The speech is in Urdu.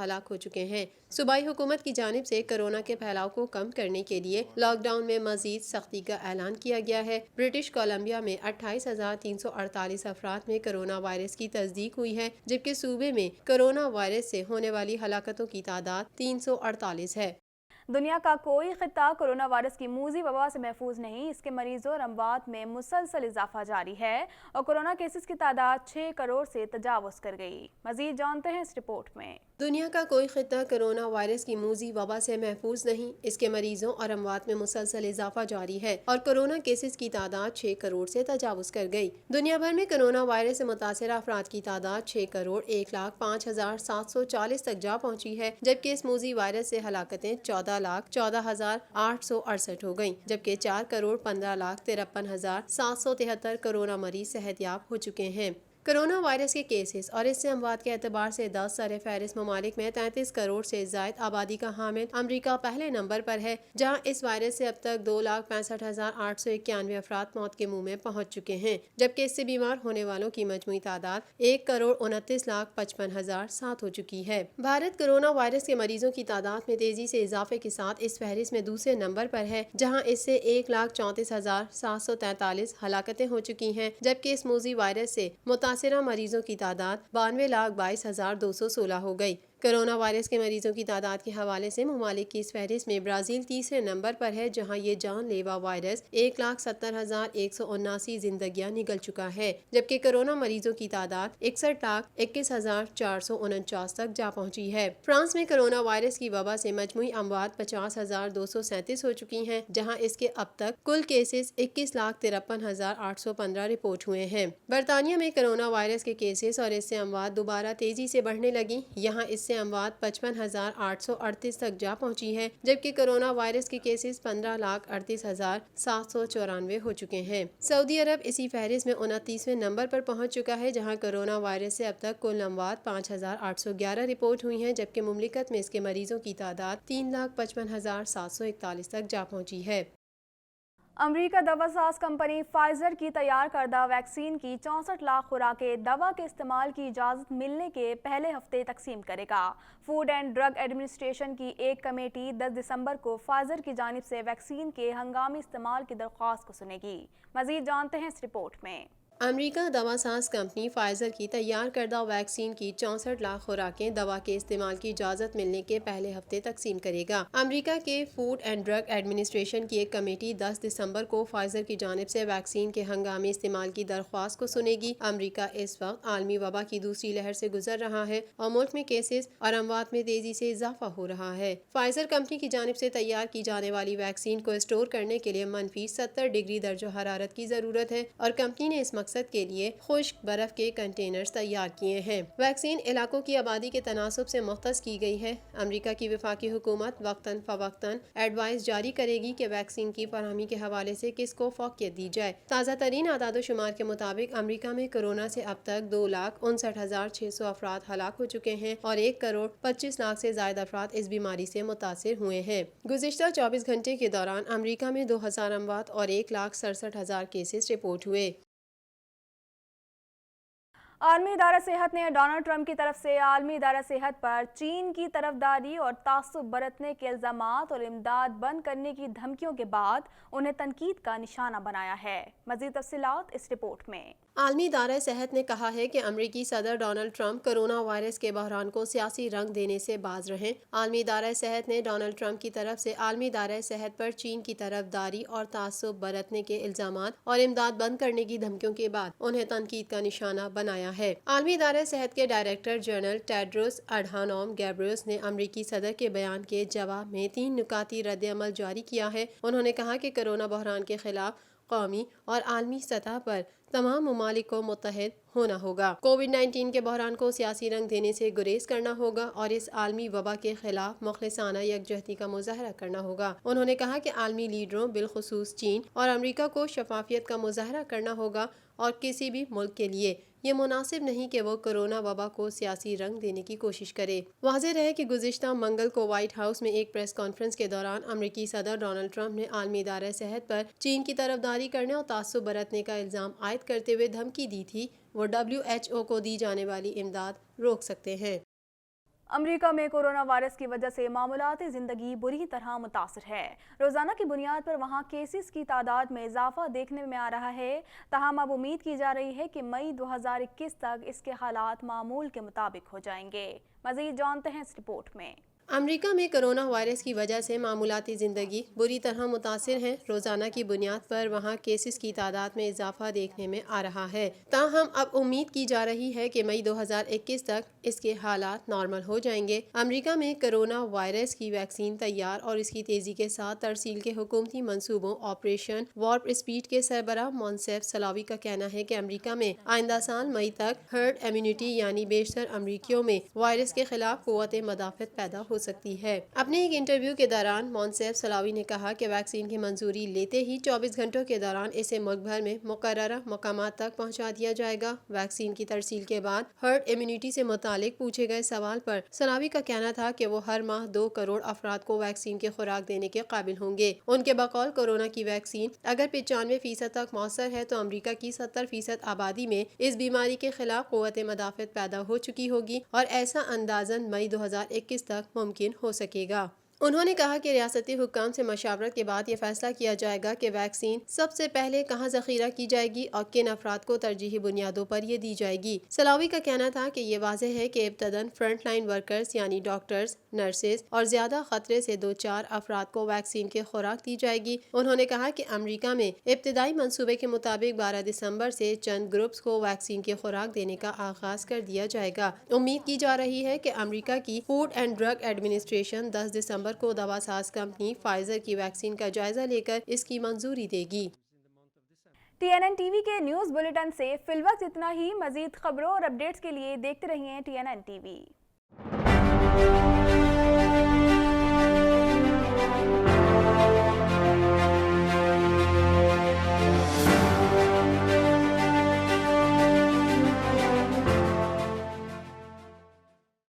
ہلاک ہو چکے ہیں۔ صوبائی حکومت کی جانب سے کورونا کے پھیلاؤ کو کم کرنے کے لیے لاک ڈاؤن میں مزید سختی کا اعلان کیا گیا ہے۔ برٹش کولمبیا میں 28,348 افراد میں کورونا وائرس کی تصدیق ہوئی ہے، جبکہ صوبے میں کورونا وائرس سے ہونے والی ہلاکتوں کی تعداد 348 ہے۔ دنیا کا کوئی خطہ کورونا وائرس کی موذی وبا سے محفوظ نہیں، اس کے مریضوں اور اموات میں مسلسل اضافہ جاری ہے اور کورونا کیسز کی تعداد 6 کروڑ سے تجاوز کر گئی۔ مزید جانتے ہیں اس رپورٹ میں۔ دنیا کا کوئی خطہ کورونا وائرس کی موذی وبا سے محفوظ نہیں، اس کے مریضوں اور اموات میں مسلسل اضافہ جاری ہے اور کورونا کیسز کی تعداد 6 کروڑ سے تجاوز کر گئی۔ دنیا بھر میں کورونا وائرس سے متاثرہ افراد کی تعداد 6 کروڑ 1,05,740 تک جا پہنچی ہے، جبکہ اس موذی وائرس سے ہلاکتیں 14,14,868 ہو گئیں، جبکہ 4 کروڑ 15,53,773 کورونا مریض صحت یاب ہو چکے ہیں۔ کورونا وائرس کے کیسز اور اس سے اموات کے اعتبار سے 10 سر فہرست ممالک میں 33 کروڑ سے زائد آبادی کا حامل امریکہ پہلے نمبر پر ہے، جہاں اس وائرس سے اب تک 2,65,891 افراد موت کے منہ میں پہنچ چکے ہیں، جبکہ اس سے بیمار ہونے والوں کی مجموعی تعداد 1,29,55,007 ہو چکی ہے۔ بھارت کورونا وائرس کے مریضوں کی تعداد میں تیزی سے اضافے کے ساتھ اس فہرست میں دوسرے نمبر پر ہے، جہاں اس سے 1,34,743 ہلاکتیں ہو چکی ہیں، جبکہ اس موذی وائرس سے متاثرہ مریضوں کی تعداد 92,22,216 ہو گئی۔ کورونا وائرس کے مریضوں کی تعداد کے حوالے سے ممالک کی اس فہرست میں برازیل تیسرے نمبر پر ہے، جہاں یہ جان لیوا وائرس 1,70,179 زندگیاں نگل چکا ہے، جبکہ کورونا مریضوں کی تعداد 61,21,449 تک جا پہنچی ہے۔ فرانس میں کورونا وائرس کی وبا سے مجموعی اموات 50,237 ہو چکی ہیں، جہاں اس کے اب تک کل کیسز 21,53,815 رپورٹ ہوئے ہیں۔ برطانیہ میں کورونا وائرس کے کیسز اور اس سے اموات دوبارہ تیزی سے بڑھنے لگیں، یہاں اس سے اموات 55,838 تک جا پہنچی ہے، جبکہ کورونا وائرس کے کیسز 15,38,794 ہو چکے ہیں۔ سعودی عرب اسی فہرست میں 29ویں نمبر پر پہنچ چکا ہے، جہاں کورونا وائرس سے اب تک کل اموات 5,811 رپورٹ ہوئی ہیں، جبکہ مملکت میں اس کے مریضوں کی تعداد 3,55,741 تک جا پہنچی ہے۔ امریکہ دوا ساز کمپنی فائزر کی تیار کردہ ویکسین کی 64 لاکھ خوراکیں دوا کے استعمال کی اجازت ملنے کے پہلے ہفتے تقسیم کرے گا۔ فوڈ اینڈ ڈرگ ایڈمنسٹریشن کی ایک کمیٹی 10 دسمبر کو فائزر کی جانب سے ویکسین کے ہنگامی استعمال کی درخواست کو سنے گی۔ مزید جانتے ہیں اس رپورٹ میں۔ امریکہ دوا ساز کمپنی فائزر کی تیار کردہ ویکسین کی 64 لاکھ خوراکیں دوا کے استعمال کی اجازت ملنے کے پہلے ہفتے تقسیم کرے گا۔ امریکہ کے فوڈ اینڈ ڈرگ ایڈمنسٹریشن کی ایک کمیٹی 10 دسمبر کو فائزر کی جانب سے ویکسین کے ہنگامی استعمال کی درخواست کو سنے گی۔ امریکہ اس وقت عالمی وبا کی دوسری لہر سے گزر رہا ہے اور ملک میں کیسز اور اموات میں تیزی سے اضافہ ہو رہا ہے۔ فائزر کمپنی کی جانب سے تیار کی جانے والی ویکسین کو اسٹور کرنے کے لیے -70 ڈگری درجہ حرارت کی ضرورت ہے اور کمپنی نے اس مقصد کے لیے خشک برف کے کنٹینرز تیار کیے ہیں۔ ویکسین علاقوں کی آبادی کے تناسب سے مختص کی گئی ہے۔ امریکہ کی وفاقی حکومت وقتاً فوقتاً ایڈوائز جاری کرے گی کہ ویکسین کی فراہمی کے حوالے سے کس کو فوقیت دی جائے۔ تازہ ترین اعداد و شمار کے مطابق امریکہ میں کورونا سے اب تک 2,59,600 افراد ہلاک ہو چکے ہیں اور 1 کروڑ 25 لاکھ سے زائد افراد اس بیماری سے متاثر ہوئے ہیں۔ گزشتہ 24 گھنٹے کے دوران امریکہ میں 2,000 اموات اور 1,67,000 کیسز رپورٹ ہوئے۔ عالمی ادارہ صحت نے ڈونلڈ ٹرمپ کی طرف سے عالمی ادارہ صحت پر چین کی طرفداری اور تعصب برتنے کے الزامات اور امداد بند کرنے کی دھمکیوں کے بعد انہیں تنقید کا نشانہ بنایا ہے۔ مزید تفصیلات اس رپورٹ میں۔ عالمی ادارہ صحت نے کہا ہے کہ امریکی صدر ڈونلڈ ٹرمپ کورونا وائرس کے بحران کو سیاسی رنگ دینے سے باز رہیں۔ عالمی ادارہ صحت نے ڈونلڈ ٹرمپ کی طرف سے عالمی ادارہ صحت پر چین کی طرفداری اور تعصب برتنے کے الزامات اور امداد بند کرنے کی دھمکیوں کے بعد انہیں تنقید کا نشانہ بنایا ہے۔ عالمی ادارہ صحت کے ڈائریکٹر جنرل ٹیڈروس اڈھانوم گیبریوس نے امریکی صدر کے بیان کے جواب میں 3 نکاتی رد عمل جاری کیا ہے۔ انہوں نے کہا کہ کورونا بحران کے خلاف قومی اور عالمی سطح پر تمام ممالک کو متحد ہونا ہوگا۔ کووڈ-19 کے بحران کو سیاسی رنگ دینے سے گریز کرنا ہوگا اور اس عالمی وبا کے خلاف مخلصانہ یکجہتی کا مظاہرہ کرنا ہوگا۔ انہوں نے کہا کہ عالمی لیڈروں بالخصوص چین اور امریکہ کو شفافیت کا مظاہرہ کرنا ہوگا اور کسی بھی ملک کے لیے یہ مناسب نہیں کہ وہ کورونا وبا کو سیاسی رنگ دینے کی کوشش کرے۔ واضح رہے کہ گزشتہ منگل کو وائٹ ہاؤس میں ایک پریس کانفرنس کے دوران امریکی صدر ڈونلڈ ٹرمپ نے عالمی ادارہ صحت پر چین کی طرفداری کرنے اور تعصب برتنے کا الزام عائد کرتے ہوئے دھمکی دی تھی وہ WHO کو دی جانے والی امداد روک سکتے ہیں۔ امریکہ میں کورونا وائرس کی وجہ سے معمولاتی زندگی بری طرح متاثر ہے۔ روزانہ کی بنیاد پر وہاں کیسز کی تعداد میں اضافہ دیکھنے میں آ رہا ہے، تاہم اب امید کی جا رہی ہے کہ مئی 2021 تک اس کے حالات معمول کے مطابق ہو جائیں گے۔ مزید جانتے ہیں اس رپورٹ میں۔ امریکہ میں کرونا وائرس کی وجہ سے معمولاتی زندگی بری طرح متاثر ہے۔ روزانہ کی بنیاد پر وہاں کیسز کی تعداد میں اضافہ دیکھنے میں آ رہا ہے، تاہم اب امید کی جا رہی ہے کہ مئی 2021 تک اس کے حالات نارمل ہو جائیں گے۔ امریکہ میں کرونا وائرس کی ویکسین تیار اور اس کی تیزی کے ساتھ ترسیل کے حکومتی منصوبوں آپریشن وارپ اسپیڈ کے سربراہ مونسیف سلاوی کا کہنا ہے کہ امریکہ میں آئندہ سال مئی تک ہرڈ امیونٹی یعنی بیشتر امریکیوں میں وائرس کے خلاف قوت مدافعت پیدا ہو سکتی ہے۔ اپنے ایک انٹرویو کے دوران مونسیف سلاوی نے کہا کہ ویکسین کی منظوری لیتے ہی 24 گھنٹوں کے دوران اسے ملک بھر میں مقررہ مقامات تک پہنچا دیا جائے گا۔ ویکسین کی ترسیل کے بعد ہرڈ امیونٹی سے متعلق پوچھے گئے سوال پر سلاوی کا کہنا تھا کہ وہ ہر ماہ 2 کروڑ افراد کو ویکسین کی خوراک دینے کے قابل ہوں گے۔ ان کے بقول کورونا کی ویکسین اگر 95% تک مؤثر ہے تو امریکہ کی 70% آبادی میں اس بیماری کے خلاف قوت مدافعت پیدا ہو چکی ہوگی اور ایسا اندازاً مئی 2021 تک ممکن ہو سکے گا۔ انہوں نے کہا کہ ریاستی حکام سے مشاورت کے بعد یہ فیصلہ کیا جائے گا کہ ویکسین سب سے پہلے کہاں ذخیرہ کی جائے گی اور کن افراد کو ترجیحی بنیادوں پر یہ دی جائے گی۔ سلاوی کا کہنا تھا کہ یہ واضح ہے کہ ابتداً فرنٹ لائن ورکرز یعنی ڈاکٹرز، نرسز اور زیادہ خطرے سے 2-4 افراد کو ویکسین کی خوراک دی جائے گی۔ انہوں نے کہا کہ امریکہ میں ابتدائی منصوبے کے مطابق 12 دسمبر سے چند گروپس کو ویکسین کی خوراک دینے کا آغاز کر دیا جائے گا۔ امید کی جا رہی ہے کہ امریکہ کی فوڈ اینڈ ڈرگ ایڈمنسٹریشن 10 دسمبر کو دوا ساز کمپنی فائزر کی ویکسین کا جائزہ لے کر اس کی منظوری دے گی۔ TNN TV کے نیوز بلیٹن سے فی الوقت اتنا ہی۔ مزید خبروں اور اپڈیٹس کے لیے دیکھتے رہیے TNN TV۔